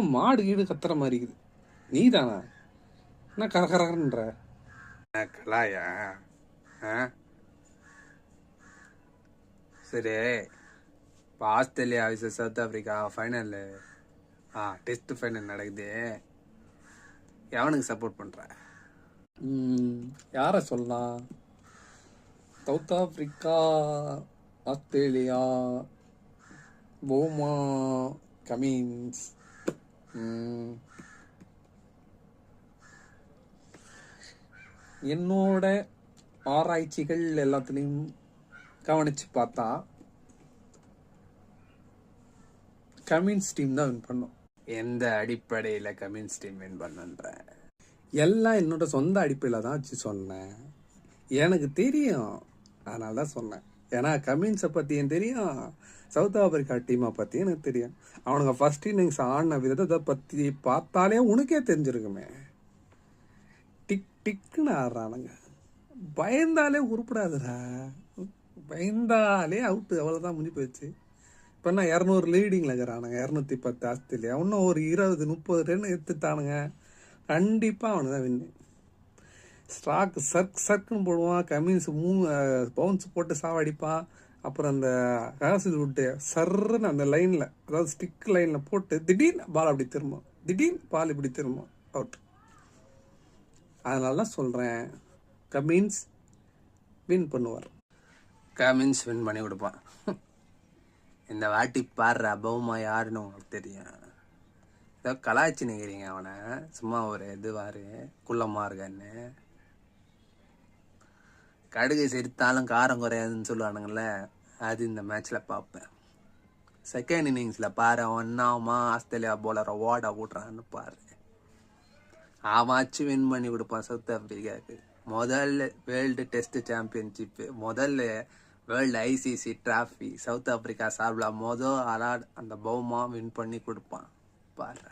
ஏதோ மாடு கீடு கத்துற மாதிரி இருக்குது. நீ தானா என்ன கரகரன்ற கலாயா? சரி, இப்போ Australia versus South Africa final test final நடக்குது. எவனுக்கு சப்போர்ட் பண்ற? யாரை சொல்லலாம்? South Africa, Australia, Bavuma, Cummins. என்னோட ஆராய்ச்சிகள் எல்லாத்துலேயும் கவனிச்சு பார்த்தா கமின்ஸ் டீம் தான் வின் பண்ணும். எந்த அடிப்படையில் கமின்ஸ் டீம் வின் பண்ணுன்ற? எல்லாம் என்னோட சொந்த அடிப்படையில் தான் வச்சு சொன்னேன். எனக்கு தெரியும், அதனால தான் சொன்னேன். ஏன்னா கமின்ஸை பற்றி எனக்கு தெரியும், சவுத் ஆப்பிரிக்கா டீமை பற்றி எனக்கு தெரியும். அவனுங்க ஃபர்ஸ்ட் இன்னிங்ஸ் ஆடின விதத்தை பற்றி பார்த்தாலே உனக்கே தெரிஞ்சிருக்குமே. டிக் டிக்குன்னு ஆடுறானுங்க. பயந்தாலே உருப்படாதுடா, பயந்தாலே அவுட்டு, அவ்வளோதான் முடிஞ்சு போயிடுச்சு. இப்போ என்ன 200 லீடிங்கில் இருக்கிறானுங்க, 210 ஆஸ்திரேலியா. இன்னும் ஒரு 20-30 ரன் எடுத்துட்டானுங்க, கண்டிப்பாக அவனு தான் வின்னு. ஸ்ட்ராக் சர்க்குன்னு போடுவான், கமின்ஸ் பவுன்ஸ் போட்டு சாவடிப்பான். அப்புறம் அந்த ஹாசில் விட்டு சர்ன்னு அந்த லைனில், அதாவது ஸ்டிக் லைனில் போட்டு திடீர்னு பால் அப்படி திரும்பும், திடீர்னு பால் இப்படி திரும்பும், அவுட். அதனால தான் சொல்கிறேன், கமின்ஸ் வின் பண்ணுவார். கமின்ஸ் வின் பண்ணி கொடுப்பான். இந்த வாட்டி பாடுற பவுமா யாருன்னு உங்களுக்கு தெரியும். ஏதோ கலாய்ச்சி நிற்கிறீங்க அவனை, சும்மா ஒரு இதுவாரு குள்ளமாக இருக்கான்னு. கடுகு சிரித்தாலும் காரம் குறையாதுன்னு சொல்லுவானுங்கள, அது இந்த மேட்ச்சில் பார்ப்பேன். செகண்ட் இன்னிங்ஸில் பாரு, ஒன்னாமா ஆஸ்திரேலியா போலரை ஓட விட்றான்னு பாரு. ஆமாச்சு வின் பண்ணி கொடுப்பான் சவுத் ஆப்பிரிக்காவுக்கு. முதல்ல வேர்ல்டு டெஸ்ட் சாம்பியன்ஷிப்பு, முதல்ல world ICC trophy south Africa சார்பில் மொதல் அலாட் அந்த பவுமா வின் பண்ணி கொடுப்பான் பாரு.